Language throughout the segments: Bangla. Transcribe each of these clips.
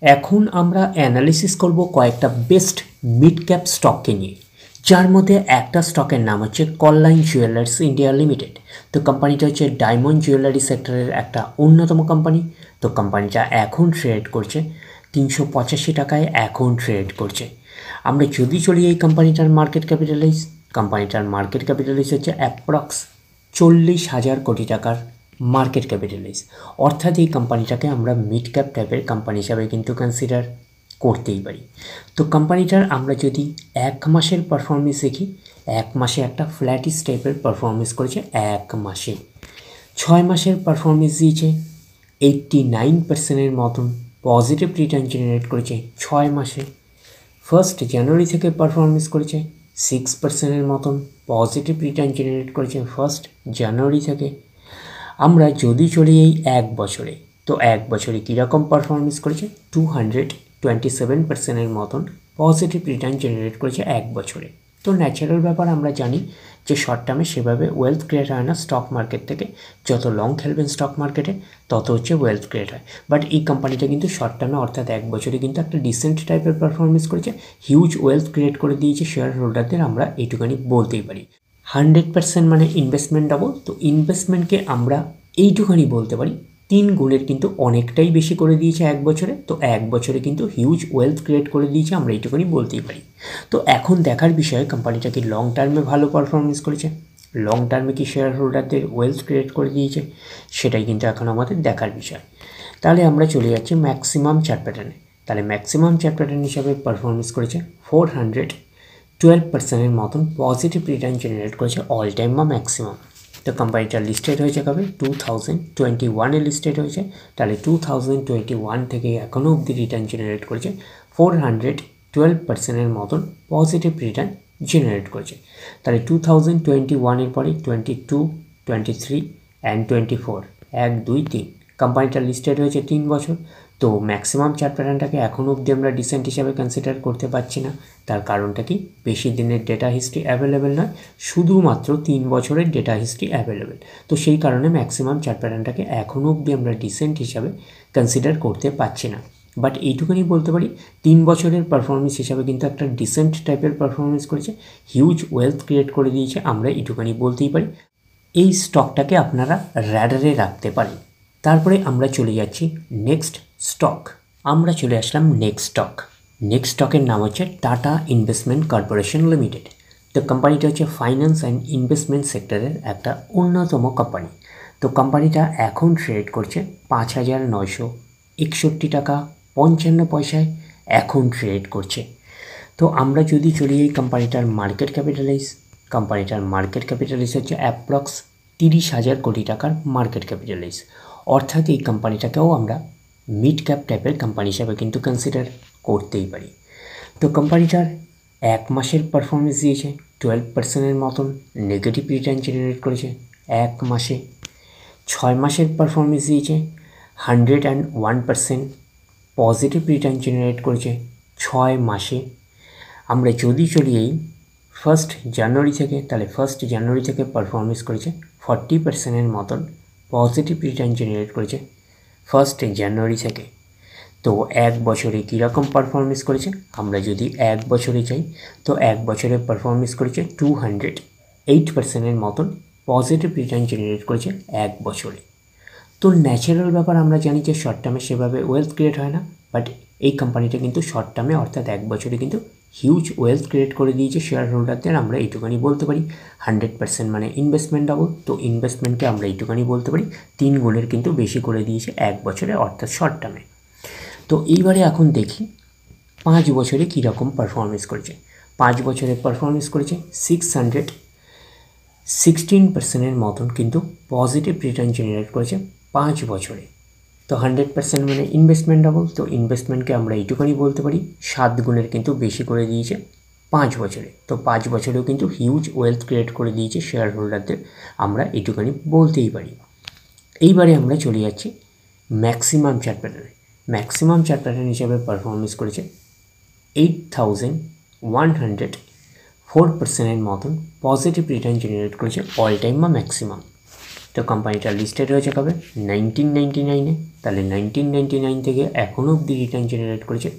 এখন আমরা অ্যানালিসিস করব কয়েকটা বেস্ট মিড ক্যাপ স্টককে নিয়ে, যার মধ্যে একটা স্টকের নাম হচ্ছে কল্যাণ জুয়েলার্স ইন্ডিয়া লিমিটেড। তো কোম্পানিটা হচ্ছে ডায়মন্ড জুয়েলারি সেক্টরের একটা অন্যতম কোম্পানি। তো কোম্পানিটা এখন ট্রেড করছে 385 টাকায় এখন ট্রেড করছে। আমরা যদি চলি এই কোম্পানিটার মার্কেট ক্যাপিটালাইজ হচ্ছে অ্যাপ্রক্স 40,000 কোটি টাকার মার্কেট ক্যাপিটালাইজ। অর্থাৎ এই কোম্পানিটাকে আমরা মিড ক্যাপ টাইপের কোম্পানি হিসাবে কিন্তু কনসিডার করতেই পারি। তো কোম্পানিটার আমরা যদি এক মাসের পারফরমেন্স দেখি, এক মাসে একটা ফ্ল্যাটিস টাইপের পারফরমেন্স করেছে। এক মাসে 6 মাসের পারফরমেন্স দিয়েছে 89%-এর মতন পজিটিভ রিটার্ন জেনারেট করেছে 6 মাসে। 1 জানুয়ারি থেকে পারফরমেন্স করেছে 6%-এর মতন পজিটিভ রিটার্ন জেনারেট করেছে 1 জানুয়ারি থেকে। আমরা যদি চলি এই এক বছরে, তো এক বছরে কীরকম পারফরমেন্স করেছে 227%-এর মতন পজিটিভ রিটার্ন জেনারেট করেছে এক বছরে। তো ন্যাচারাল ব্যাপার, আমরা জানি যে শর্ট টার্মে সেভাবে ওয়েলথ ক্রিয়েট হয় না স্টক মার্কেট থেকে। যত লং খেলবেন স্টক মার্কেটে তত হচ্ছে ওয়েলথ ক্রিয়েট হয়। বাট এই কোম্পানিটা কিন্তু শর্ট টার্মে অর্থাৎ এক বছরে কিন্তু একটা ডিসেন্ট টাইপের পারফরমেন্স করেছে, হিউজ ওয়েলথ ক্রিয়েট করে দিয়েছে শেয়ার হোল্ডারদের, আমরা এইটুখানি বলতেই পারি। 100% মানে ইনভেস্টমেন্ট ডাবল। তো ইনভেস্টমেন্টকে আমরা এইটুখানি বলতে পারি 3 গুণের কিন্তু অনেকটাই বেশি করে দিয়েছে এক বছরে। তো এক বছরে কিন্তু হিউজ ওয়েলথ ক্রিয়েট করে দিয়েছে, আমরা এইটুখানি বলতেই পারি। তো এখন দেখার বিষয় কোম্পানিটা কি লং টার্মে ভালো পারফরমেন্স করেছে, লং টার্মে কি শেয়ার হোল্ডারদের ওয়েলথ ক্রিয়েট করে দিয়েছে, সেটাই কিন্তু এখন আমাদের দেখার বিষয়। তাহলে আমরা চলে যাচ্ছি ম্যাক্সিমাম চার্ট প্যাটার্নে। তাহলে ম্যাক্সিমাম চার্ট প্যাটার্ন হিসাবে পারফরমেন্স করেছে 412%-এর মতন পজিটিভ রিটার্ন জেনারেট করেছে অল টাইম বা ম্যাক্সিমাম। তো কোম্পানিটা লিস্টেড হয়েছে কবে 2021-এ লিস্টেড হয়েছে। তাহলে 2021 থেকে এখনও অবধি রিটার্ন জেনারেট করেছে 412%-এর মতন পজিটিভ রিটার্ন জেনারেট করেছে। তাহলে 2021-এর পরে 22, 23 অ্যান্ড 24, 1, 2, 3 কোম্পানিটা লিস্টেড হয়েছে 3 বছর। তো ম্যাক্সিমাম চার্ট প্যাটার্নটাকে এখনও অবধি আমরা ডিসেন্ট হিসাবে কনসিডার করতে পারছি না। তার কারণটা কি, বেশি দিনের ডেটা হিস্ট্রি অ্যাভেলেবেল নয়, শুধুমাত্র 3 বছরের ডেটা হিস্ট্রি অ্যাভেলেবেল। তো সেই কারণে ম্যাক্সিমাম চার্ট প্যাটার্নটাকে এখনও অবধি আমরা ডিসেন্ট হিসাবে কনসিডার করতে পারছি না। বাট এইটুকুনি বলতে পারি 3 বছরের পারফরমেন্স হিসাবে কিন্তু একটা ডিসেন্ট টাইপের পারফরমেন্স করেছে, হিউজ ওয়েলথ ক্রিয়েট করে দিয়েছে, আমরা এইটুকুনি বলতেই পারি। এই স্টকটাকে আপনারা র্যাডারে রাখতে পারেন। তারপরে আমরা চলে যাচ্ছি নেক্সট স্টক। আমরা চলে আসলাম নেক্সট স্টকের নাম হচ্ছে টাটা ইনভেস্টমেন্ট কর্পোরেশন লিমিটেড। তো কোম্পানিটা হচ্ছে ফাইন্যান্স অ্যান্ড ইনভেস্টমেন্ট সেক্টরের একটা অন্যতম কোম্পানি। তো কোম্পানিটা এখন ট্রেড করছে 5,961 টাকা 55 পয়সায় এখন ট্রেড করছে। তো আমরা যদি চলি এই কোম্পানিটার মার্কেট ক্যাপিটালাইজ হচ্ছে অ্যাপ্রক্স 30,000 কোটি টাকার মার্কেট ক্যাপিটালাইজ। অর্থাৎ এই কোম্পানিটাকেও আমরা মিড ক্যাপ টাইপের কোম্পানি হিসাবে কিন্তু কনসিডার করতেই পারি। তো কোম্পানিটার এক মাসের পারফরমেন্স দিয়েছে 12%-এর মতন নেগেটিভ রিটার্ন জেনারেট করেছে এক মাসে। 6 মাসের পারফরমেন্স দিয়েছে 101% পজিটিভ রিটার্ন জেনারেট করেছে 6 মাসে। আমরা যদি চলি এই 1 জানুয়ারি থেকে, তাহলে 1 জানুয়ারি থেকে পারফরমেন্স করেছে 40%-এর মতন পজিটিভ রিটার্ন জেনারেট করেছে 1 জানুয়ারি থেকে। তো এক বছরে কীরকম পারফরমেন্স করেছে, আমরা যদি এক বছরে চাই তো এক বছরে পারফরমেন্স করেছে 208%-এর মতন পজিটিভ রিটার্ন জেনারেট করেছে এক বছরে। তো ন্যাচারাল ব্যাপার, আমরা জানি যে শর্ট টার্মে সেভাবে ওয়েলথ ক্রিয়েট হয় না, বাট এই কোম্পানিটা কিন্তু শর্ট টার্মে অর্থাৎ এক বছরে কিন্তু হিউজ ওয়েলথ ক্রিয়েট করে দিয়েছে শেয়ার হোল্ডারদের, আমরা এইটুখানি বলতে পারি। 100% মানে ইনভেস্টমেন্ট ডাবল। তো ইনভেস্টমেন্টকে আমরা এইটুখানি বলতে পারি 3 গুণের কিন্তু বেশি করে দিয়েছে এক বছরে অর্থাৎ শর্ট টার্মে। তো এইবারে এখন দেখি 5 বছরে কীরকম পারফরমেন্স করেছে। 5 বছরে পারফরমেন্স করেছে 616%-এর মতন কিন্তু পজিটিভ রিটার্ন জেনারেট করেছে 5 বছরে। তো 100% মানে ইনভেস্টমেন্ট ডাবল। তো ইনভেস্টমেন্টকে আমরা এইটুখানি বলতে পারি 7 গুণের কিন্তু বেশি করে দিয়েছে 5 বছরে। তো 5 বছরেও কিন্তু হিউজ ওয়েলথ ক্রিয়েট করে দিয়েছে শেয়ার হোল্ডারদের, আমরা এইটুখানি বলতেই পারি। এইবারে আমরা চলে যাচ্ছি ম্যাক্সিমাম চার্ট প্যাটার্নে। ম্যাক্সিমাম চার্ট প্যাটার্ন হিসাবে পারফরমেন্স করেছে 8104%-এর মতন পজিটিভ রিটার্ন জেনারেট করেছে অল টাইম বা ম্যাক্সিমাম। তো তো কোম্পানিটা লিস্টেড হয়েছে কবে? 1999-এ। তাহলে 1999 থেকে এখনও অবধি রিটার্ন জেনারেট করেছে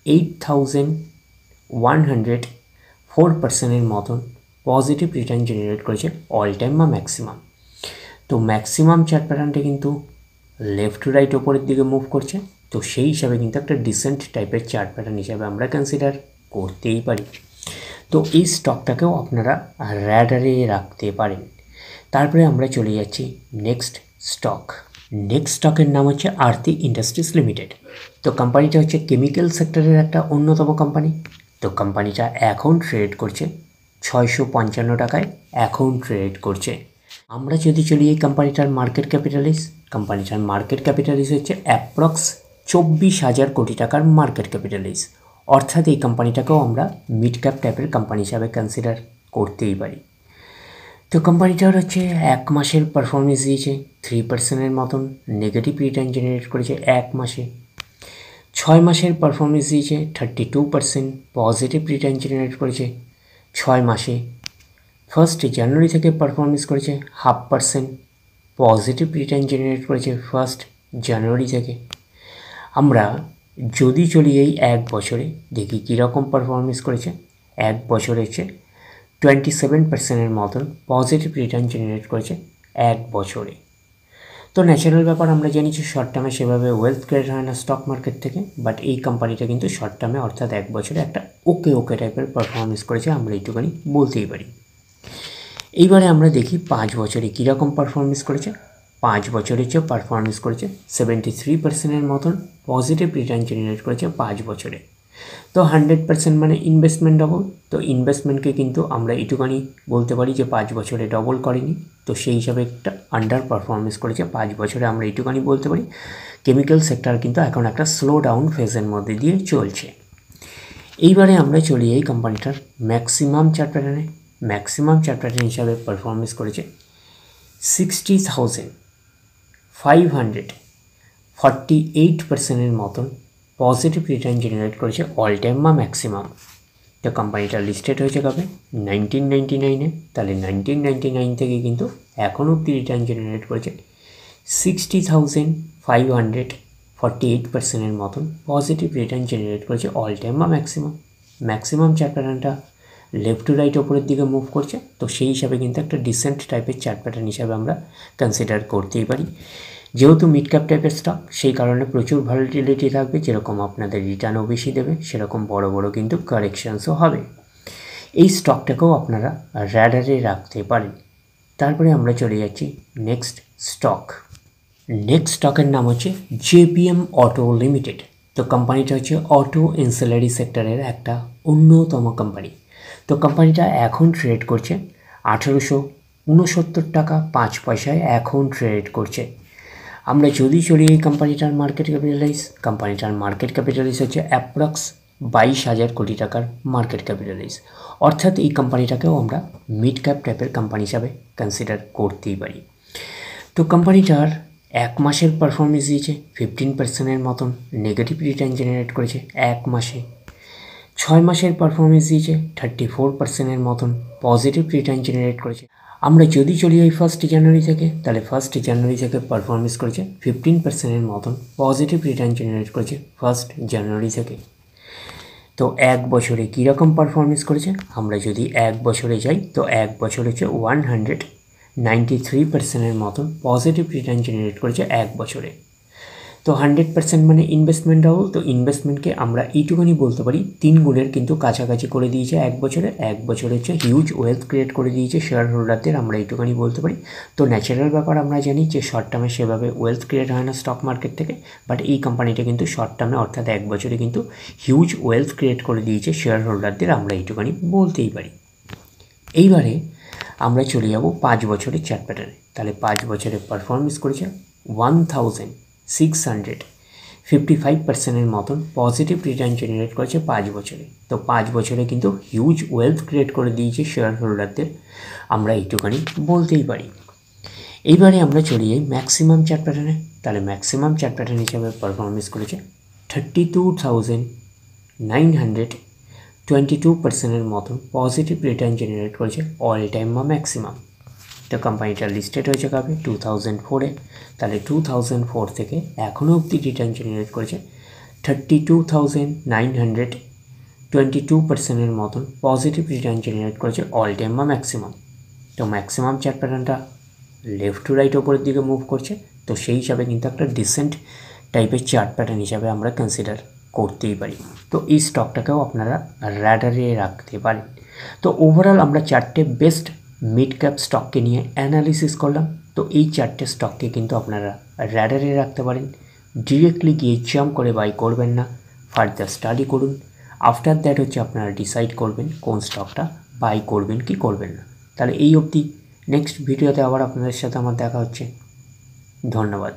8104%-এর মতন পজিটিভ রিটার্ন জেনারেট করেছে অল টাইম বা ম্যাক্সিমাম। তো ম্যাক্সিমাম চার্ট প্যাটার্নটা কিন্তু লেফট টু রাইট ওপরের দিকে মুভ করছে, তো সেই হিসাবে কিন্তু একটা ডিসেন্ট টাইপের চার্ট প্যাটার্ন হিসাবে আমরা কনসিডার করতেই পারি। তো এই স্টকটাকেও আপনারা র্যাডারে রাখতে পারেন। তারপরে আমরা চলে যাচ্ছি নেক্সট স্টক। নেক্সট স্টকের নাম হচ্ছে আরতি ইন্ডাস্ট্রিজ লিমিটেড। তো কোম্পানিটা হচ্ছে কেমিক্যাল সেক্টরের একটা অন্যতম কোম্পানি। তো কোম্পানিটা এখন ট্রেড করছে 655 টাকায় এখন ট্রেড করছে। আমরা যদি চলি এই কোম্পানিটার মার্কেট ক্যাপিটালিস, কোম্পানিটার মার্কেট ক্যাপিটালিস হচ্ছে অ্যাপ্রক্স 24,000 কোটি টাকার মার্কেট ক্যাপিটালিস। অর্থাৎ এই কোম্পানিটাকেও আমরা মিড ক্যাপ টাইপের কোম্পানি হিসাবে কনসিডার করতেই পারি। তো কোম্পানিটার হচ্ছে 1 মাসের পারফরমেন্স দিয়েছে 3%-এর মতন নেগেটিভ রিটার্ন জেনারেট করেছে 1 মাসে। 6 মাসের পারফরমেন্স দিয়েছে 32% পজিটিভ রিটার্ন জেনারেট করেছে 6 মাসে। 1 জানুয়ারি থেকে পারফরমেন্স করেছে 0.5% পজিটিভ রিটার্ন জেনারেট করেছে 1 জানুয়ারি থেকে। আমরা যদি চলি এই 1 বছরে দেখি কীরকম পারফরমেন্স করেছে। 1 বছরে হচ্ছে 27%-এর মতন পজিটিভ রিটার্ন জেনারেট করেছে 1 বছরে। তো ন্যাচারাল ব্যাপার, আমরা জানি যে শর্ট টার্মে সেভাবে ওয়েলথ ক্রিয়েট হয় না স্টক মার্কেট থেকে, বাট এই কোম্পানিটা কিন্তু শর্ট টার্মে অর্থাৎ 1 বছরে একটা ওকে টাইপের পারফরমেন্স করেছে, আমরা এইটুখানি বলতেই পারি। এইবারে আমরা দেখি 5 বছরে কীরকম পারফরমেন্স করেছে। 5 বছরের চেয়ে পারফরমেন্স করেছে 73%-এর মতন পজিটিভ রিটার্ন জেনারেট করেছে 5 বছরে। তো 100% মানে ইনভেস্টমেন্ট ডবল। তো ইনভেস্টমেন্টকে কিন্তু আমরা এইটুখানি বলতে পারি যে 5 বছরে ডবল করেনি, তো সেই হিসাবে একটা আন্ডার পারফরমেন্স করেছে 5 বছরে, আমরা এইটুখানি বলতে পারি। কেমিক্যাল সেক্টর কিন্তু এখন একটা স্লো ডাউন ফেজের মধ্যে দিয়ে চলছে। এইবারে আমরা চলি এই কোম্পানিটার ম্যাক্সিমাম চার্ট প্যাটার্নে। ম্যাক্সিমাম চার্ট প্যাটার্ন হিসাবে পারফরমেন্স করেছে 60,548%-এর মতন পজিটিভ রিটার্ন জেনারেট করেছে অল টাইম বা ম্যাক্সিমাম। তো কোম্পানিটা লিস্টেড হয়েছে কবে? 1999-এ। তাহলে 1999 থেকে কিন্তু এখনও অবধি রিটার্ন জেনারেট করেছে 60,548%-এর মতন পজিটিভ রিটার্ন জেনারেট করেছে অল টাইম বা ম্যাক্সিমাম। ম্যাক্সিমাম চার্ট প্যাটার্নটা লেফট টু রাইট ওপরের দিকে মুভ করছে, তো সেই হিসাবে কিন্তু একটা ডিসেন্ট টাইপের চার্ট প্যাটার্ন হিসাবে আমরা কনসিডার করতেই পারি। যেহেতু মিড ক্যাপ টাইপের স্টক, সেই কারণে প্রচুর ভলিটিলিটি থাকবে, যেরকম আপনাদের রিটার্নও বেশি দেবে সেরকম বড় বড় কিন্তু কারেকশানসও হবে। এই স্টকটাকেও আপনারা র্যাডারে রাখতে পারেন। তারপরে আমরা চলে যাচ্ছি নেক্সট স্টক। নেক্সট স্টকের নাম হচ্ছে JPM অটো লিমিটেড। তো কোম্পানিটা হচ্ছে অটো এনসিলারি সেক্টরের একটা অন্যতম কোম্পানি। তো কোম্পানিটা এখন ট্রেড করছে 1869 টাকা 5 পয়সায় এখন ট্রেড করছে। আমরা যদি চলি এই কোম্পানিটার মার্কেট ক্যাপিটালাইজ, কোম্পানিটার মার্কেট ক্যাপিটালাইজ হচ্ছে অ্যাপ্রক্স 22,000 কোটি টাকার মার্কেট ক্যাপিটালাইজ। অর্থাৎ এই কোম্পানিটাকেও আমরা মিড ক্যাপ টাইপের কোম্পানি হিসাবে কনসিডার করতেই পারি। তো কোম্পানিটার 1 মাসের পারফরমেন্স দিয়েছে 15%-এর মতন নেগেটিভ রিটার্ন জেনারেট করেছে 1 মাসে। 6 মাসের পারফরমেন্স দিয়েছে 34%-এর মতন পজিটিভ রিটার্ন জেনারেট করেছে। আমরা যদি চলি ওই 1 জানুয়ারি থেকে, তাহলে 1 জানুয়ারি থেকে পারফরমেন্স করেছে 15%-এর মতন পজিটিভ রিটার্ন জেনারেট করেছে 1 জানুয়ারি থেকে। তো 1 বছরে কীরকম পারফরমেন্স করেছে, আমরা যদি 1 বছরে যাই তো 1 বছর হচ্ছে 193%-এর মতন পজিটিভ রিটার্ন জেনারেট করেছে 1 বছরে। তো 100% মানে ইনভেস্টমেন্ট ডাবল। তো ইনভেস্টমেন্টকে আমরা এইটুকুনি বলতে পারি 3 গুণের কিন্তু কাছাকাছি করে দিয়েছে 1 বছরে। 1 বছরে হচ্ছে হিউজ ওয়েলথ ক্রিয়েট করে দিয়েছে শেয়ার হোল্ডারদের, আমরা এইটুকুনি বলতে পারি। তো ন্যাচারাল ব্যাপার, আমরা জানি যে শর্ট টার্মে সেভাবে ওয়েলথ ক্রিয়েট হয় না স্টক মার্কেট থেকে, বাট এই কোম্পানিটা কিন্তু শর্ট টার্মে অর্থাৎ 1 বছরে কিন্তু হিউজ ওয়েলথ ক্রিয়েট করে দিয়েছে শেয়ার হোল্ডারদের, আমরা এইটুকুনি বলতেই পারি। এইবারে আমরা চলে যাব 5 বছরের চার্ট প্যাটার্নে। তাহলে 5 বছরের পারফরমেন্স করেছে 1655%-এর মতন পজিটিভ রিটার্ন জেনারেট করেছে 5 বছরে। তো 5 বছরে কিন্তু হিউজ ওয়েলথ ক্রিয়েট করে দিয়েছে শেয়ার হোল্ডারদের, আমরা এইটুখানি বলতেই পারি। এইবারে আমরা চলে যাই ম্যাক্সিমাম চার্ট প্যাটার্নে। তাহলে ম্যাক্সিমাম চার্ট প্যাটার্ন হিসাবে পারফরমেন্স করেছে 32,922%-এর মতন পজিটিভ রিটার্ন জেনারেট করেছে অল টাইম বা ম্যাক্সিমাম। তো কোম্পানিটা লিস্টেড হয়েছে কবে 2004-এ। তাহলে 2004 থেকে এখনও অবধি রিটার্ন জেনারেট করেছে 32,922% মতন পজিটিভ রিটার্ন জেনারেট করেছে অল টাইম বা ম্যাক্সিমাম। তো ম্যাক্সিমাম চার্ট প্যাটার্নটা লেফট টু রাইট ওপরের দিকে মুভ করছে, তো সেই হিসাবে কিন্তু একটা ডিসেন্ট টাইপের চার্ট প্যাটার্ন হিসাবে আমরা কনসিডার করতেই পারি। তো এই স্টকটাকেও আপনারা র্যাডারে রাখতে পারেন। তো ওভারঅল আমরা চারটে বেস্ট মিড ক্যাপ স্টককে নিয়ে অ্যানালিসিস করলাম। তো এই চারটে স্টককে কিন্তু আপনারা র্যাডারে রাখতে পারেন। ডিরেক্টলি গিয়ে জাম্প করে বাই করবেন না, ফার্দার স্টাডি করুন। আফটার দ্যাট হচ্ছে আপনারা ডিসাইড করবেন কোন স্টকটা বাই করবেন কি করবেন না। তাহলে এই অবধি, নেক্সট ভিডিওতে আবার আপনাদের সাথে আমার দেখা হচ্ছে। ধন্যবাদ।